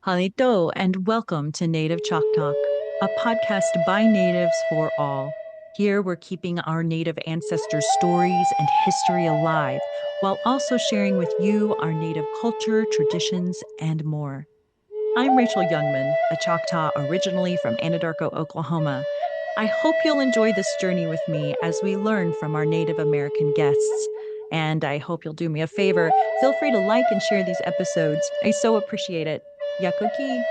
Halito, and welcome to Native Chalk Talk, a podcast by natives for all. Here we're keeping our Native ancestors' stories and history alive, while also sharing with you our Native culture, traditions, and more. I'm Rachel Youngman, a Choctaw originally from Anadarko, Oklahoma. I hope you'll enjoy this journey with me as we learn from our Native American guests. And I hope you'll do me a favor. Feel free to like and share these episodes. I so appreciate it. Yakuki.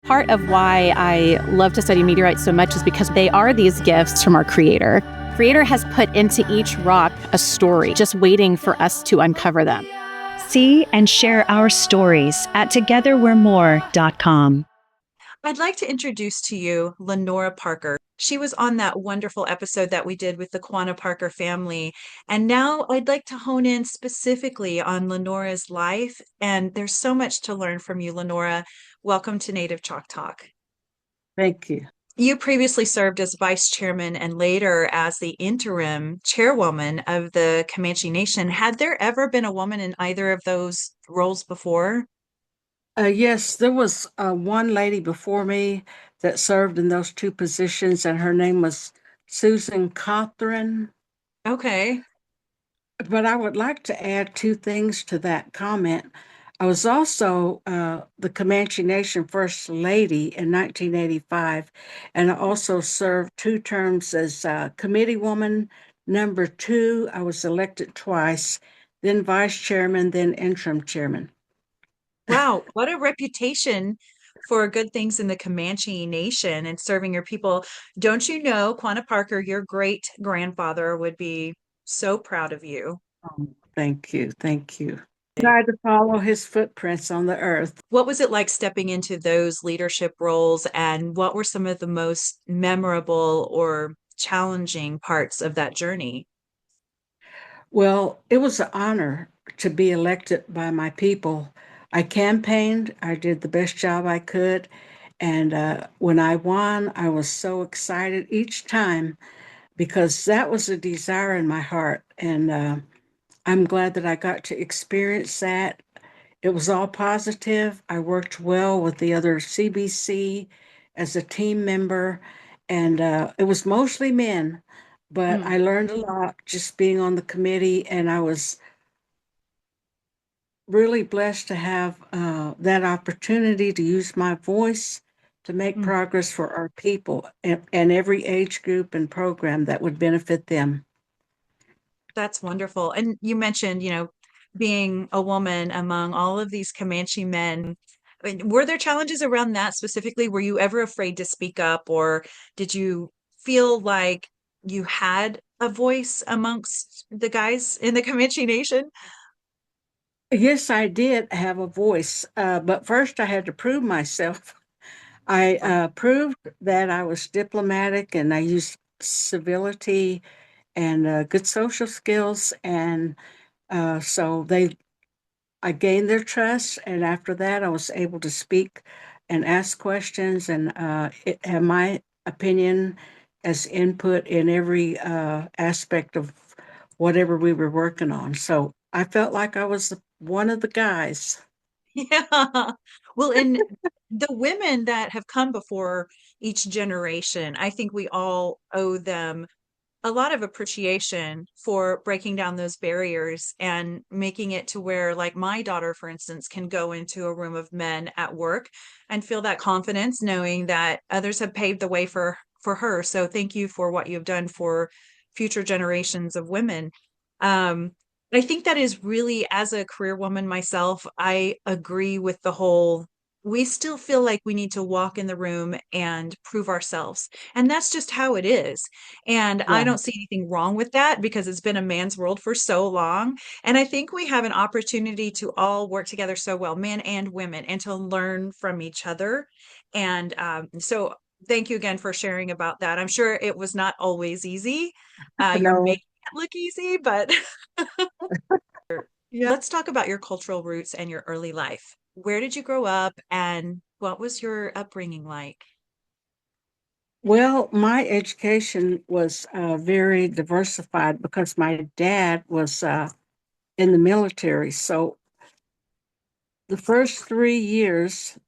Part of why I love to study meteorites so much is because they are these gifts from our Creator. Creator has put into each rock a story, just waiting for us to uncover them. See and share our stories at togetherwe'remore.com. I'd like to introduce to you LaNora Parker. She was on that wonderful episode that we did with the Quanah Parker family. And now I'd like to hone in specifically on LaNora's life. And there's so much to learn from you, LaNora. Welcome to Native Chalk Talk. Thank you. You previously served as vice chairman and later as the interim chairwoman of the Comanche Nation. Had there ever been a woman in either of those roles before? Yes, there was one lady before me that served in those two positions, and her name was Susan Cawthron. Okay. But I would like to add two things to that comment. I was also the Comanche Nation First Lady in 1985, and I also served two terms as committee woman number two. I was elected twice, then vice chairman, then interim chairman. Wow, what a reputation for good things in the Comanche Nation and serving your people. Don't you know, Quanah Parker, your great-grandfather would be so proud of you. Thank you. Thank you. Try to follow his footprints on the earth. What was it like stepping into those leadership roles, and what were some of the most memorable or challenging parts of that journey? Well, it was an honor to be elected by my people. I campaigned, I did the best job I could. And when I won, I was so excited each time because that was a desire in my heart. And I'm glad that I got to experience that. It was all positive. I worked well with the other CBC as a team member, and it was mostly men, but Mm, I learned a lot just being on the committee, and I was really blessed to have that opportunity to use my voice to make mm. progress for our people and every age group and program that would benefit them. That's wonderful. And you mentioned, being a woman among all of these Comanche men. I mean, were there challenges around that specifically? Were you ever afraid to speak up, or did you feel like you had a voice amongst the guys in the Comanche Nation? Yes, I did have a voice, but first I had to prove myself. I proved that I was diplomatic and I used civility and good social skills, and so I gained their trust. And after that, I was able to speak and ask questions and have my opinion as input in every aspect of whatever we were working on. So I felt like I was one of the guys. Yeah. Well, and the women that have come before each generation, I think we all owe them a lot of appreciation for breaking down those barriers and making it to where, like my daughter, for instance, can go into a room of men at work and feel that confidence, knowing that others have paved the way for her. So thank you for what you've done for future generations of women. Um, I think that is really, as a career woman myself, I agree with the whole. We still feel like we need to walk in the room and prove ourselves. And that's just how it is. And I Yeah. don't see anything wrong with that because it's been a man's world for so long. And I think we have an opportunity to all work together so well, men and women, and to learn from each other. And so thank you again for sharing about that. I'm sure it was not always easy. You're No, making it look easy, but yeah. Let's talk about your cultural roots and your early life. Where did you grow up and what was your upbringing like? well, my education was very diversified because my dad was in the military. So the first 3 years,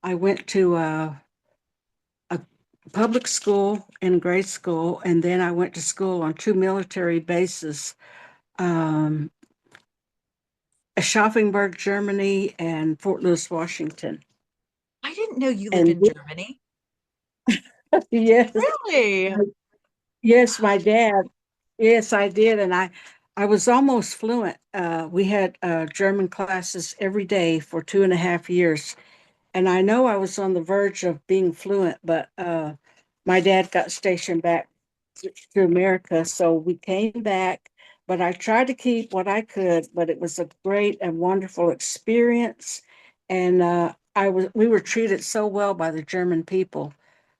I went to a public school and grade school, and then I went to school on two military bases, um, Schaffenburg, Germany, and Fort Lewis, Washington. I didn't know you lived And in Germany. yes, Really? yes, my dad, yes, I did, and I was almost fluent. We had German classes every day for 2.5 years. And I know I was on the verge of being fluent, but my dad got stationed back to America. So we came back, but I tried to keep what I could, but it was a great and wonderful experience. And we were treated so well by the German people.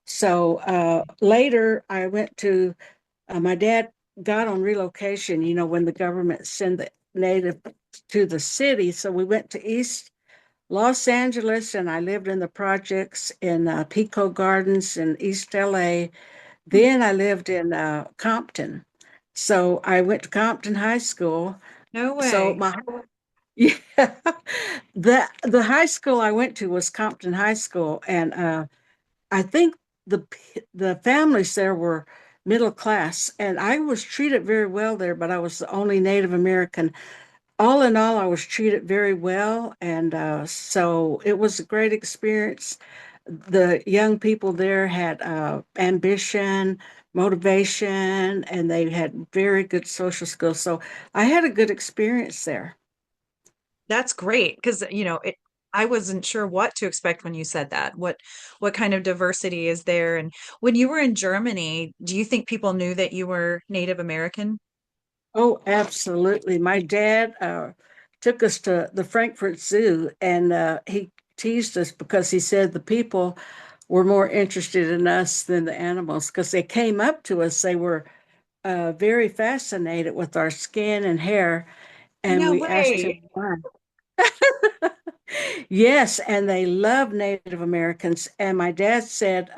So later I went to, my dad got on relocation, when the government sent the native to the city. So we went to East Los Angeles, and I lived in the projects in Pico Gardens in East LA. Hmm. Then I lived in Compton. So I went to Compton High School. No So way. yeah, the high school I went to was Compton High School, and I think the families there were middle class, and I was treated very well there, but I was the only Native American. All in all, I was treated very well, and so it was a great experience. The young people there had ambition, motivation, and they had very good social skills. So I had a good experience there. That's great because I wasn't sure what to expect when you said that. What kind of diversity is there? And when you were in Germany, do you think people knew that you were Native American? Oh, absolutely. My dad took us to the Frankfurt Zoo, and he teased us because he said the people were more interested in us than the animals because they came up to us. They were very fascinated with our skin and hair, and No we asked him way. why. Yes, and they love Native Americans. And my dad said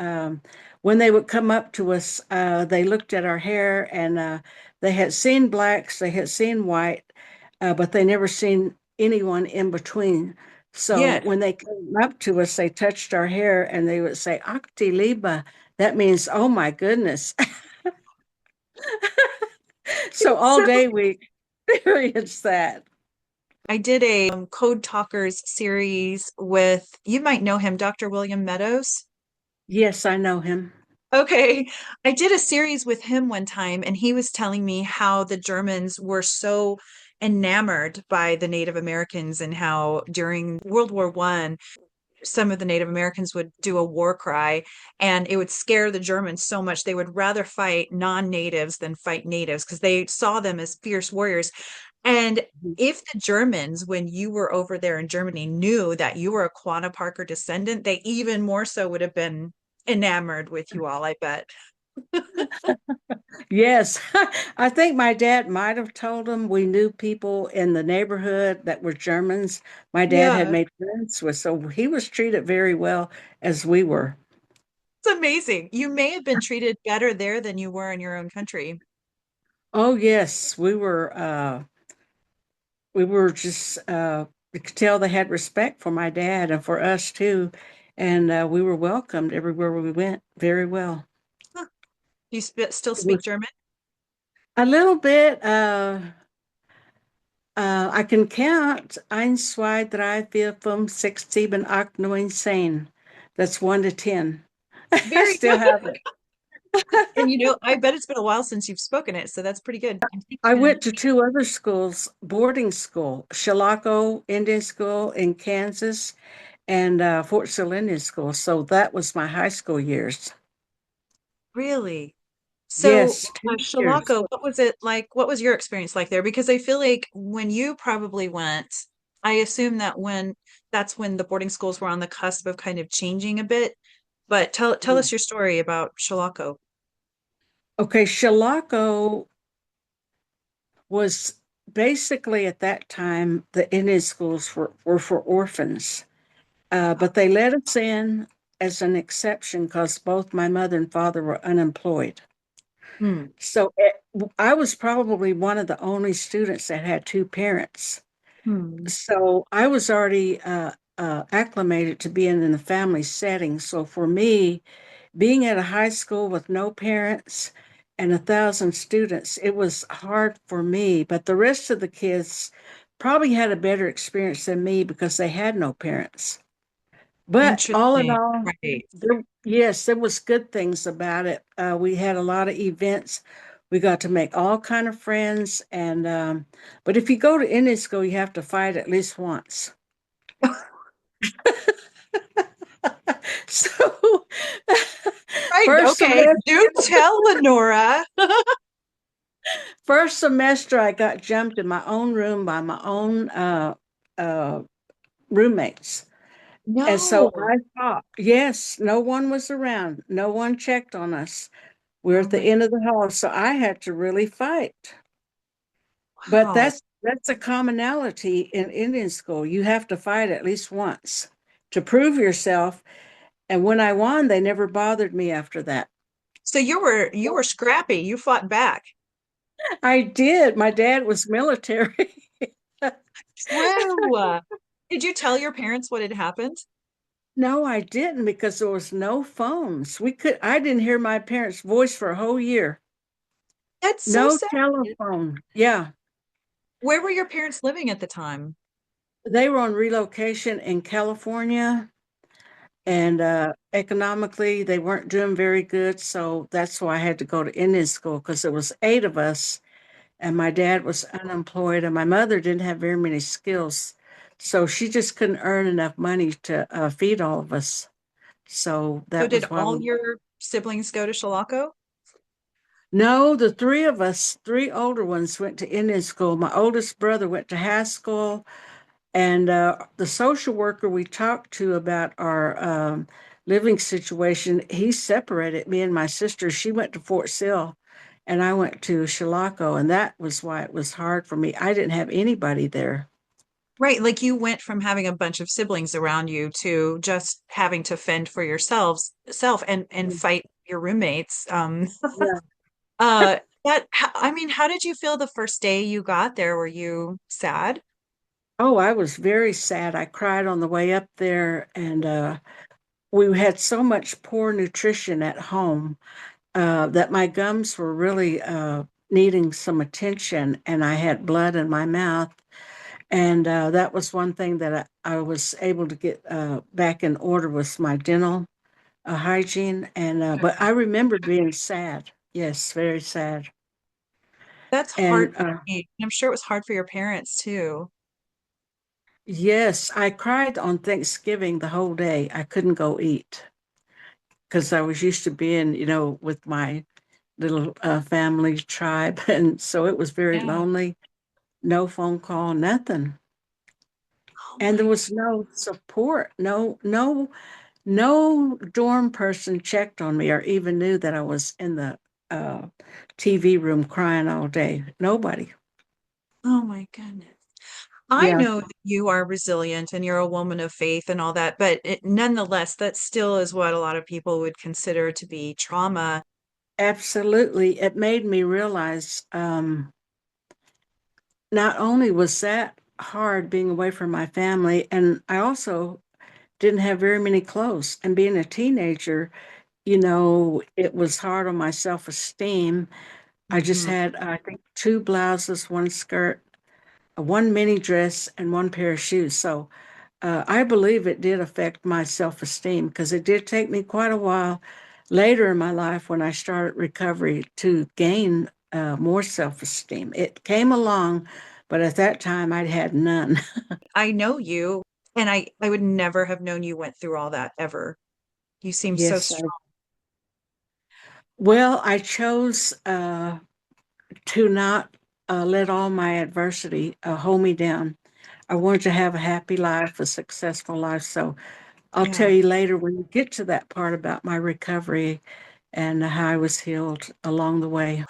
when they would come up to us, they looked at our hair, and they had seen blacks, they had seen white, but they never seen anyone in between. So Yes. when they came up to us, they touched our hair and they would say, Akti Liba. That means, oh my goodness. So all So day we experienced that. I did a Code Talkers series with, you might know him, Dr. William Meadows. Yes, I know him. Okay. I did a series with him one time, and he was telling me how the Germans were so enamored by the Native Americans and how during World War One, some of the Native Americans would do a war cry and it would scare the Germans so much they would rather fight non-natives than fight natives because they saw them as fierce warriors. And if the Germans, when you were over there in Germany, knew that you were a Quanah Parker descendant, they even more so would have been enamored with you all, I bet. Yes, I think my dad might have told him we knew people in the neighborhood that were Germans. My dad had Yeah, made friends with, so he was treated very well as we were. it's amazing. You may have been treated better there than you were in your own country. Oh yes, we were just you could tell they had respect for my dad and for us too, and we were welcomed everywhere we went very well. Huh. You still It speak was German? a little bit. I can count 1, 2, 3, 4, 5, 6, 7, 8, 9, 10. That's 1 to 10. I Very still good. have it. And I bet it's been a while since you've spoken it, so that's pretty good. I think I I'm gonna went to two other schools, boarding school, Chilocco Indian School in Kansas and Fort Sill Indian School. So that was my high school years. really. So, Yes, 2 years. Shalako, what was it like? What was your experience like there? Because I feel like when you probably went, I assume that that's when the boarding schools were on the cusp of kind of changing a bit. But tell us your story about Shalako. Okay, Chilocco was basically at that time the Indian schools were for orphans. But they let us in as an exception because both my mother and father were unemployed. Hmm. So I was probably one of the only students that had two parents. Hmm. So I was already acclimated to being in the family setting. So for me, being at a high school with no parents and 1,000 students, it was hard for me. But the rest of the kids probably had a better experience than me because they had no parents. But all in Interesting. all, Right. yes, there was good things about it. We had a lot of events. We got to make all kind of friends, and but if you go to Indian school, you have to fight at least once. So Right. first Okay. semester, Do tell, Lenora. first semester, I got jumped in my own room by my own uh, roommates. And so No. I thought, yes, no one was around. No one checked on us. We're Oh at the my, end of the hall, so I had to really fight. But wow. that's a commonality in Indian school. You have to fight at least once to prove yourself. And when I won, they never bothered me after that. So you were scrappy. You fought back. I did. My dad was military. True. Did you tell your parents what had happened? No, I didn't because there was no phones. I didn't hear my parents' voice for a whole year. That's so No sad. telephone. Yeah. Where were your parents living at the time? They were on relocation in California, and economically they weren't doing very good. So that's why I had to go to Indian school because there was eight of us, and my dad was unemployed, and my mother didn't have very many skills. So she just couldn't earn enough money to feed all of us. So So that did was why all we. your siblings go to Shalako? No, the three of us, three older ones, went to Indian school. My oldest brother went to Haskell. And the social worker we talked to about our living situation, he separated me and my sister. She went to Fort Sill, and I went to Chilocco, and that was why it was hard for me. I didn't have anybody there. Right, like you went from having a bunch of siblings around you to just having to fend for yourselves self and fight your roommates. Yeah. I mean, how did you feel the first day you got there? Were you sad? Oh, I was very sad. I cried on the way up there, and we had so much poor nutrition at home that my gums were really needing some attention, and I had blood in my mouth. And that was one thing that I was able to get back in order with my dental hygiene. And but I remember being sad. Yes, very sad. That's hard And for me. I'm sure it was hard for your parents too. yes, I cried on Thanksgiving the whole day. I couldn't go eat because I was used to being, with my little family tribe, and so it was very Yeah. lonely. No phone call, nothing. Oh And there my, was no support, no dorm person checked on me or even knew that I was in the uh, TV room crying all day. Nobody. oh my goodness. I Yeah, know that you are resilient and you're a woman of faith and all that, but nonetheless, that still is what a lot of people would consider to be trauma. absolutely. It made me realize not only was that hard being away from my family, and I also didn't have very many clothes. And being a teenager, it was hard on my self-esteem. I just Mhm. had, I think, two blouses, one skirt, one mini dress, and one pair of shoes. So I believe it did affect my self-esteem because it did take me quite a while later in my life when I started recovery to gain more self-esteem. It came along, but at that time I'd had none. I know you, and I would never have known you went through all that ever. You seem so Yes, strong. well, I chose to not let all my adversity hold me down. I wanted to have a happy life, a successful life. So I'll tell Yeah. you later when we get to that part about my recovery and how I was healed along the way.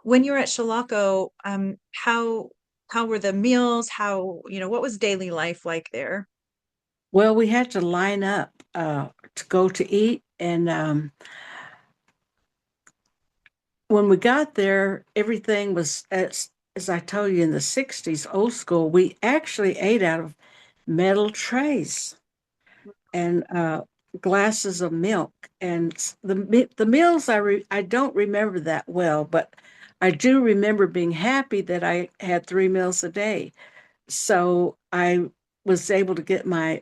When you were at Shalako, how were the meals? What was daily life like there? Well, we had to line up to go to eat, and when we got there, everything was as I told you in the 60s, old school. We actually ate out of metal trays and glasses of milk. And the meals I don't remember that well, but I do remember being happy that I had 3 meals a day. So I was able to get my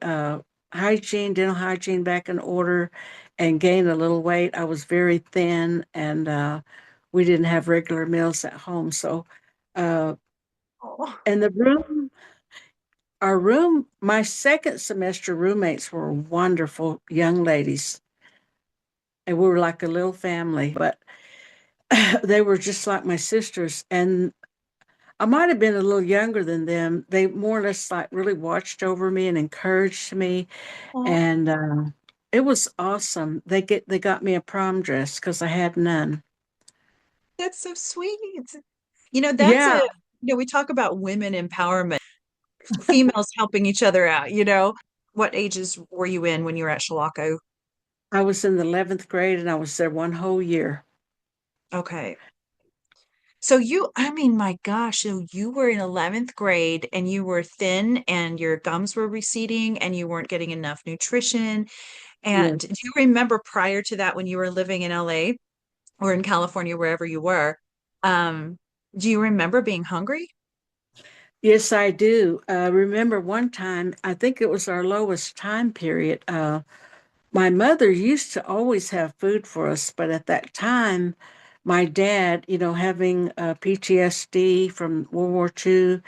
dental hygiene back in order and gain a little weight. I was very thin and we didn't have regular meals at home. So, uh, Oh, and my second semester roommates were wonderful young ladies. And we were like a little family, but they were just like my sisters. And I might have been a little younger than them. They more or less like really watched over me and encouraged me. oh, And it was awesome. They got me a prom dress because I had none. that's so sweet. You know, that's Yeah, we talk about women empowerment, females helping each other out, you know. What ages were you in when you were at Shalako? I was in the 11th grade and I was there one whole year. Okay. So I mean, my gosh, so you were in 11th grade and you were thin and your gums were receding and you weren't getting enough nutrition. And do Yes. you remember prior to that when you were living in LA or in California, wherever you were, um, do you remember being hungry? Yes, I do. Remember one time, I think it was our lowest time period. My mother used to always have food for us, but at that time, my dad, having PTSD from World War II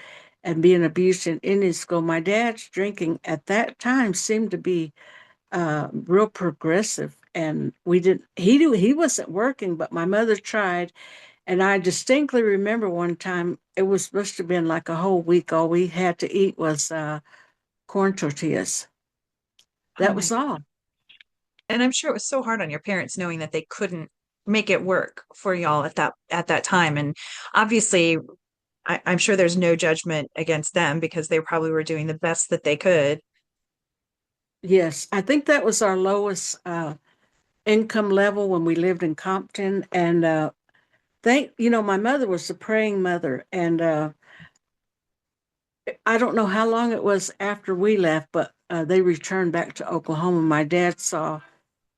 and being abused in Indian school, my dad's drinking at that time seemed to be real progressive. And he wasn't working, but my mother tried. And I distinctly remember one time, it was supposed to have been like a whole week. All we had to eat was corn tortillas. Oh That my, was all. and I'm sure it was so hard on your parents knowing that they couldn't make it work for y'all at that time. And obviously, I'm sure there's no judgment against them because they probably were doing the best that they could. Yes, I think that was our lowest income level when we lived in Compton. And my mother was a praying mother. And I don't know how long it was after we left, but they returned back to Oklahoma. My dad saw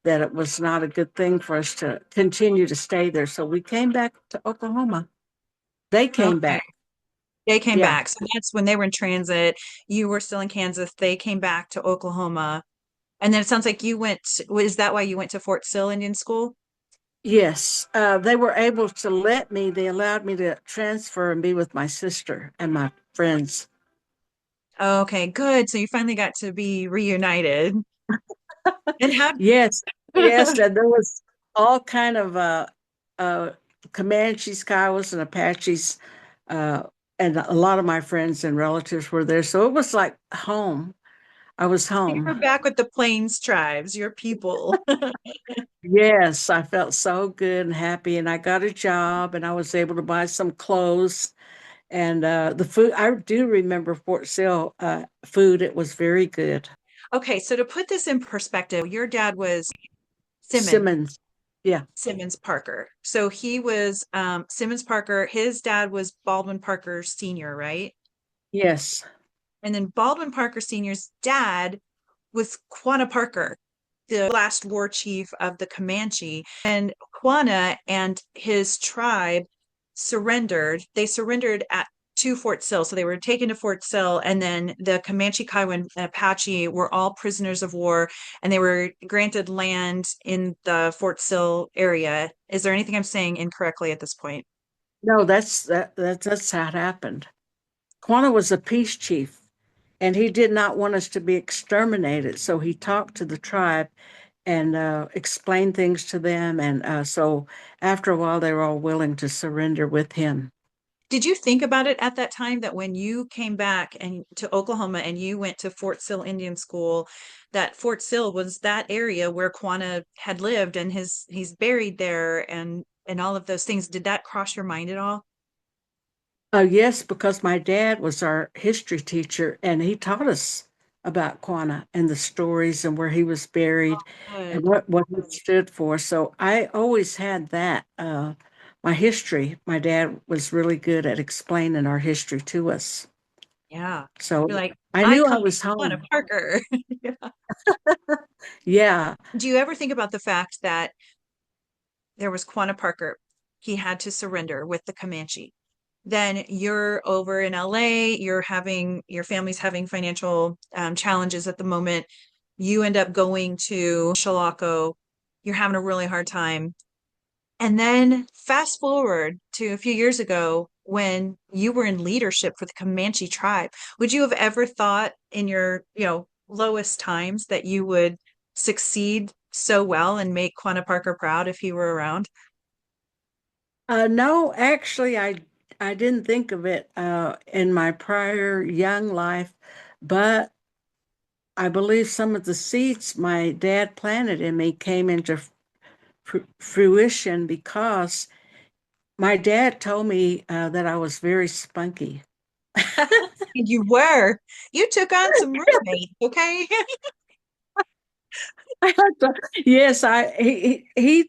that it was not a good thing for us to continue to stay there. So we came back to Oklahoma. They came Okay. back. They came Yeah. back. So that's when they were in transit. You were still in Kansas. They came back to Oklahoma. And then it sounds like is that why you went to Fort Sill Indian School? Yes. They were able to they allowed me to transfer and be with my sister and my friends. Okay, good. So you finally got to be reunited. And how, Yes, yes, and there was all kind of uh Comanches, Kiowas, and Apaches, uh, and a lot of my friends and relatives were there. So it was like home. I was you were home. back with the Plains tribes, your people. Yes, I felt so good and happy, and I got a job, and I was able to buy some clothes and the food. I do remember Fort Sill food. It was very good. Okay, so to put this in perspective, your dad was Simmons. Simmons. Yeah. Simmons Parker. So he was Simmons Parker. His dad was Baldwin Parker Sr., right? Yes. And then Baldwin Parker Sr.'s dad was Quanah Parker, the last war chief of the Comanche. And Quanah and his tribe surrendered. They surrendered at to Fort Sill. So they were taken to Fort Sill, and then the Comanche, Kiowa, and Apache were all prisoners of war, and they were granted land in the Fort Sill area. Is there anything I'm saying incorrectly at this point? No, that's how it happened. Quanah was a peace chief, and he did not want us to be exterminated. So he talked to the tribe and explained things to them. And so after a while, they were all willing to surrender with him. Did you think about it at that time that when you came back and to Oklahoma and you went to Fort Sill Indian School, that Fort Sill was that area where Quanah had lived and he's buried there and all of those things. Did that cross your mind at all? Yes, because my dad was our history teacher, and he taught us about Quanah and the stories and where he was buried and Good. what he stood for. So I always had that. my history. My dad was really good at explaining our history to us. Yeah. So You're like, I I knew I come was from Quanah home. Parker. Yeah. Do you ever think about the fact that there was Quanah Parker? He had to surrender with the Comanche. Then you're over in LA, your family's having financial challenges at the moment. You end up going to Chilocco. You're having a really hard time. And then fast forward to a few years ago when you were in leadership for the Comanche tribe. Would you have ever thought in your, lowest times that you would succeed so well and make Quanah Parker proud if he were around? No, actually, I didn't think of it in my prior young life, but I believe some of the seeds my dad planted in me came into fruition because my dad told me that I was very spunky. You were. You took on some roommates, okay? Yes, he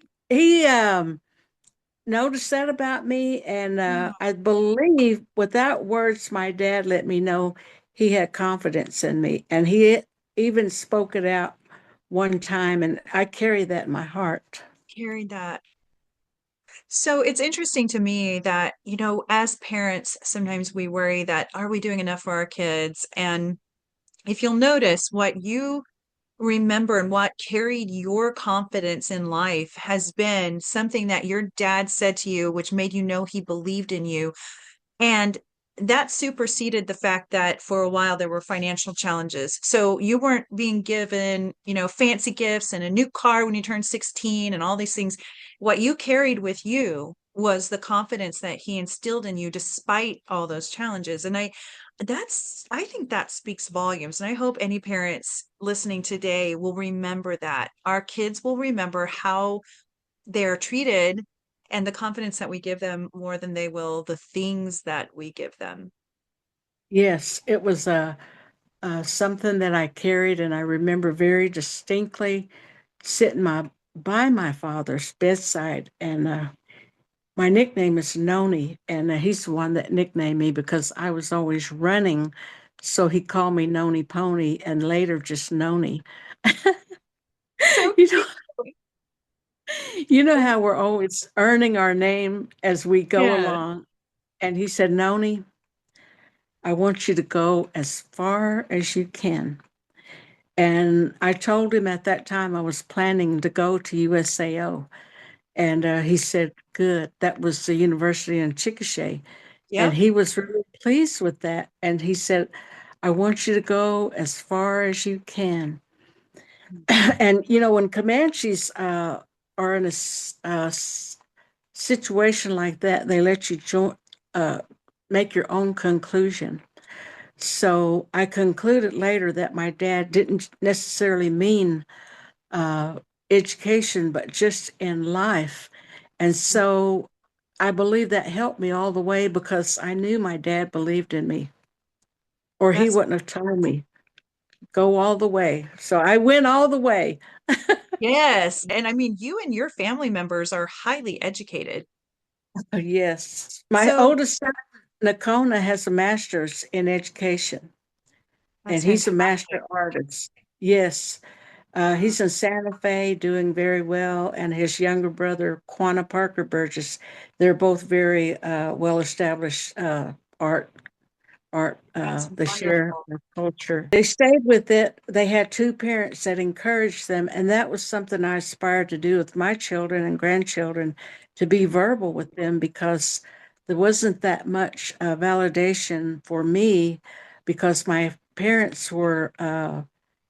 noticed that about me, and Yeah, I believe without words, my dad let me know he had confidence in me, and he even spoke it out one time, and I carry that in my heart. carried that. So it's interesting to me that, as parents, sometimes we worry that are we doing enough for our kids? And if you'll notice what you remember and what carried your confidence in life has been something that your dad said to you, which made you know he believed in you. And that superseded the fact that for a while there were financial challenges. So you weren't being given, fancy gifts and a new car when you turned 16 and all these things. What you carried with you was the confidence that he instilled in you despite all those challenges. And I think that speaks volumes. And I hope any parents listening today will remember that. Our kids will remember how they're treated and the confidence that we give them more than they will the things that we give them. Yes, it was something that I carried, and I remember very distinctly sitting by my father's bedside, and my nickname is Noni, and he's the one that nicknamed me because I was always running. So he called me Noni Pony and later just Noni. So You know, cute. you know how we're always earning our name as we go Yeah. along. And he said, Noni, I want you to go as far as you can. And I told him at that time I was planning to go to USAO. And he said, good. That was the university in Chickasha. And Yep. he was really pleased with that. And he said, I want you to go as far as you can. And, when Comanches are in a situation like that, they let you uh, make your own conclusion. So I concluded later that my dad didn't necessarily mean uh, education, but just in life. And so I believe that helped me all the way because I knew my dad believed in me, or he That's wouldn't have told me go all the way. So I went all the way. yes. And I mean, you and your family members are highly educated. Yes. My So oldest son, Nakona, has a master's in education, and that's he's a fantastic. master artist. Yes. Wow. He's in Santa Fe doing very well, and his younger brother, Quanah Parker Burgess, they're both very well established art That's they share wonderful. the culture. They stayed with it. They had two parents that encouraged them, and that was something I aspired to do with my children and grandchildren, to be verbal with them because there wasn't that much validation for me because my parents were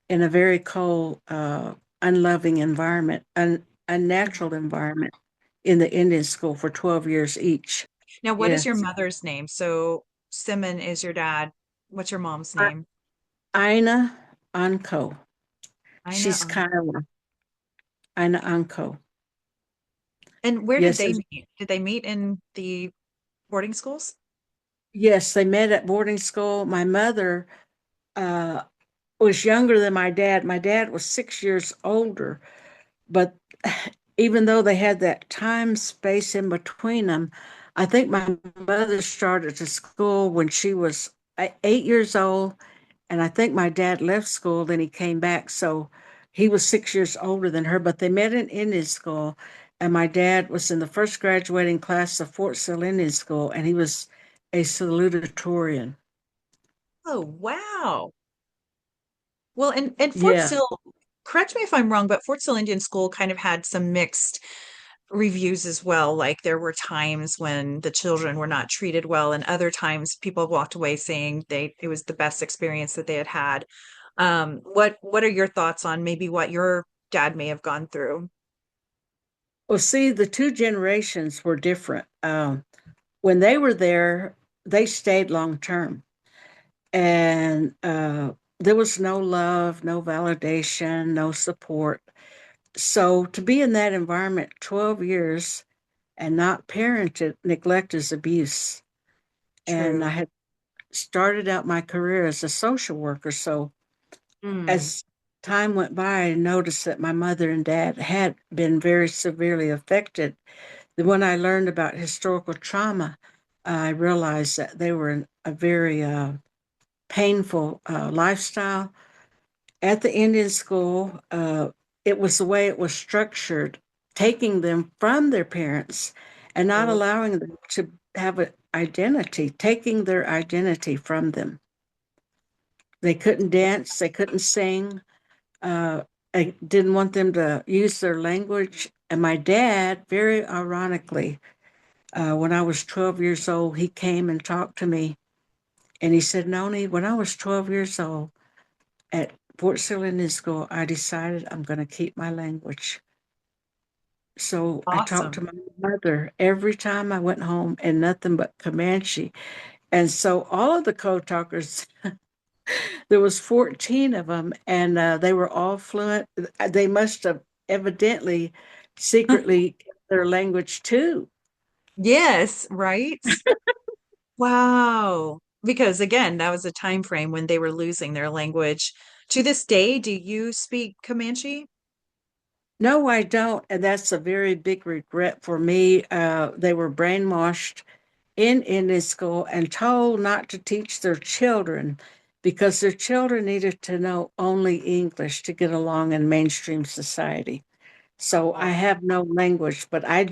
in a very cold, unloving environment, unnatural environment in the Indian school for 12 years each. Now, what is your Yes. mother's name? So Simon is your dad. What's your mom's name? Ina Anko. Ina. She's Kiowa. Ina Anko. And where did Yes, they meet? Did they meet in the boarding schools? yes, they met at boarding school. My mother uh, was younger than my dad. My dad was 6 years older, but even though they had that time space in between them, I think my mother started to school when she was 8 years old, and I think my dad left school, then he came back. So he was 6 years older than her, but they met in Indian school. And my dad was in the first graduating class of Fort Sill Indian School, and he was a salutatorian. Oh, wow. Well, and Fort Yeah. Sill, correct me if I'm wrong, but Fort Sill Indian School kind of had some mixed reviews as well. Like there were times when the children were not treated well, and other times people walked away saying it was the best experience that they had had. What are your thoughts on maybe what your dad may have gone through? Well, see, the two generations were different. When they were there, they stayed long term. And there was no love, no validation, no support. So to be in that environment 12 years and not parented, neglect is abuse. And I True. had started out my career as a social worker. So Mm. as time went by, I noticed that my mother and dad had been very severely affected. When I learned about historical trauma, I realized that they were in a very painful lifestyle. At the Indian school, it was the way it was structured, taking them from their parents and not Oh, allowing them to have an identity, taking their identity from them. They couldn't dance, they couldn't sing. Uh, I didn't want them to use their language. And my dad, very ironically, when I was 12 years old, he came and talked to me and he said, Noni, when I was 12 years old, at Fort Sill Indian School, I decided I'm going to keep my language. So I talked to awesome. my mother every time I went home and nothing but Comanche. And so all of the code talkers, there was 14 of them, and they were all fluent. They must have evidently secretly kept their language too. Yes, right? Wow. Because again, that was a time frame when they were losing their language. To this day, do you speak Comanche? No, I don't. And that's a very big regret for me. They were brainwashed in Indian school and told not to teach their children because their children needed to know only English to get along in mainstream society. So I Oh. have no language, but I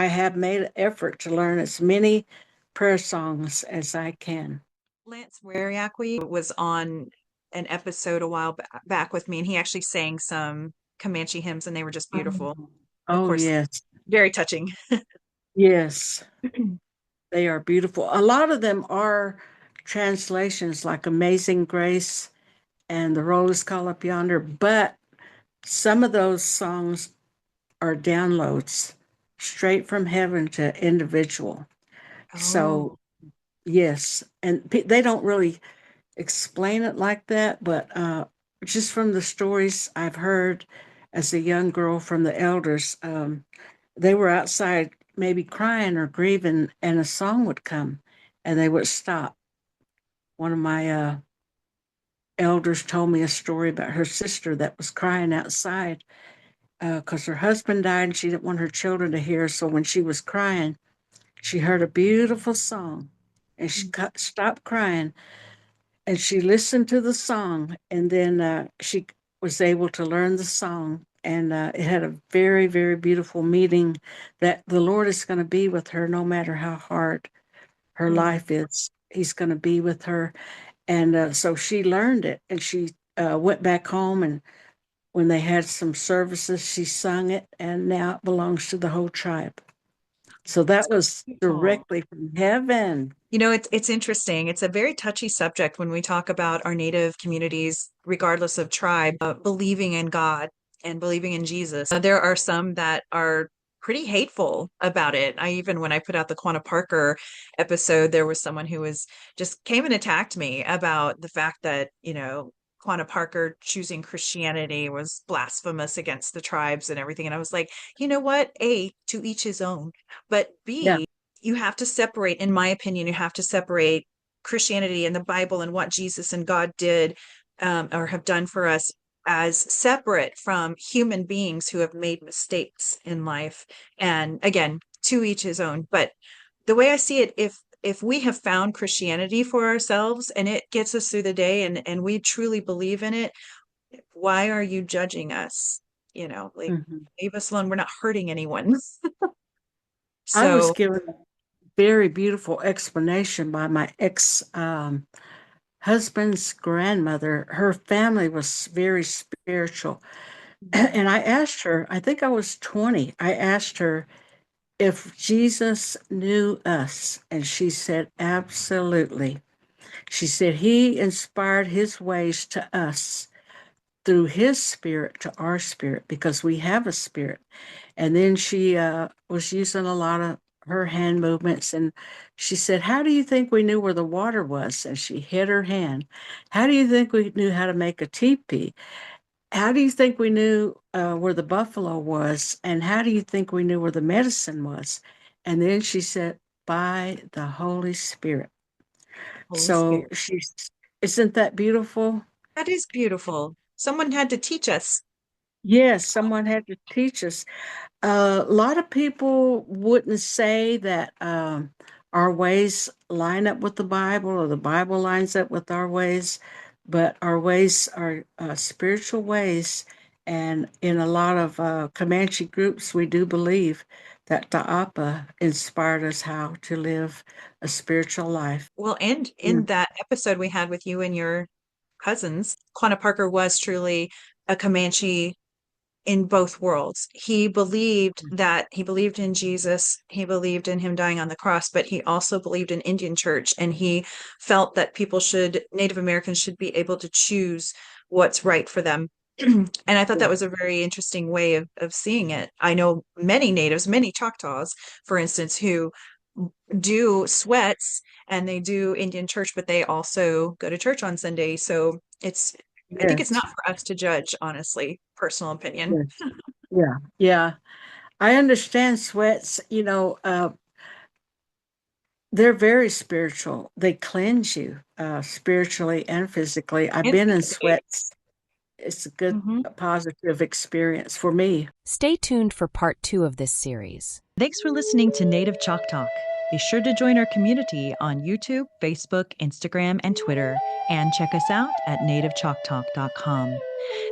have made an effort to learn as many prayer songs as I can. Lance Wariakwi was on an episode a while back with me, and he actually sang some Comanche hymns, and they were just beautiful. Of Oh, course, yes. very touching. Yes, they are beautiful. A lot of them are translations like Amazing Grace and The Roll is Call Up Yonder, but some of those songs are downloads straight from heaven to individual. So, Oh, yes, and they don't really explain it like that, but just from the stories I've heard as a young girl from the elders, they were outside maybe crying or grieving, and a song would come and they would stop. One of my elders told me a story about her sister that was crying outside because her husband died and she didn't want her children to hear. So when she was crying, she heard a beautiful song and she stopped crying and she listened to the song and then she was able to learn the song. And it had a very, very beautiful meaning that the Lord is going to be with her no matter how hard her mm. life is. He's going to be with her. And so she learned it and she went back home. And when they had some services, she sung it. And now it belongs to the whole tribe. So That's that was beautiful. directly from heaven. It's interesting. It's a very touchy subject when we talk about our native communities, regardless of tribe, believing in God and believing in Jesus. There are some that are pretty hateful about it. I even when I put out the Quanah Parker episode, there was someone who was just came and attacked me about the fact that, Quanah Parker choosing Christianity was blasphemous against the tribes and everything. And I was like, you know what? A, to each his own. But Yeah. B, you have to separate, in my opinion, you have to separate Christianity and the Bible and what Jesus and God did or have done for us as separate from human beings who have made mistakes in life. And again, to each his own. But the way I see it, if we have found Christianity for ourselves and it gets us through the day and we truly believe in it, why are you judging us? Like, Mhm. leave us alone. We're not hurting anyone. I was So, given a very beautiful explanation by my ex husband's grandmother. Her family was very spiritual. mhm. And I asked her, I think I was 20, I asked her if Jesus knew us. And she said, absolutely. She said, he inspired his ways to us through his spirit to our spirit because we have a spirit. And then she was using a lot of her hand movements. And she said, how do you think we knew where the water was? And she hit her hand. How do you think we knew how to make a teepee? How do you think we knew where the buffalo was? And how do you think we knew where the medicine was? And then she said, by the Holy Spirit. Holy So Spirit. isn't that beautiful? That is beautiful. Someone had to teach us. Yes, someone had to teach us. A lot of people wouldn't say that our ways line up with the Bible or the Bible lines up with our ways, but our ways are spiritual ways. And in a lot of Comanche groups, we do believe that Ta'apa inspired us how to live a spiritual life. Well, and Yeah. in that episode we had with you and your cousins, Quanah Parker was truly a Comanche in both worlds. He believed in Jesus, he believed in him dying on the cross, but he also believed in Indian church, and he felt that Native Americans should be able to choose what's right for them. And I thought that Yeah. was a very interesting way of seeing it. I know many natives, many Choctaws, for instance, who do sweats and they do Indian church, but they also go to church on Sunday. So I think it's Yes. not for us to judge, honestly, personal opinion. Yes. Yeah. Yeah. I understand sweats, they're very spiritual. They cleanse you spiritually and physically. I've And been in physically. sweats. It's a good, Mhm. positive experience for me. Stay tuned for part 2 of this series. Thanks for listening to Native Chalk Talk. Be sure to join our community on YouTube, Facebook, Instagram, and Twitter, and check us out at nativechalktalk.com.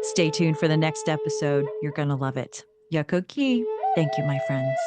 Stay tuned for the next episode. You're going to love it. Yakoki. Thank you, my friends.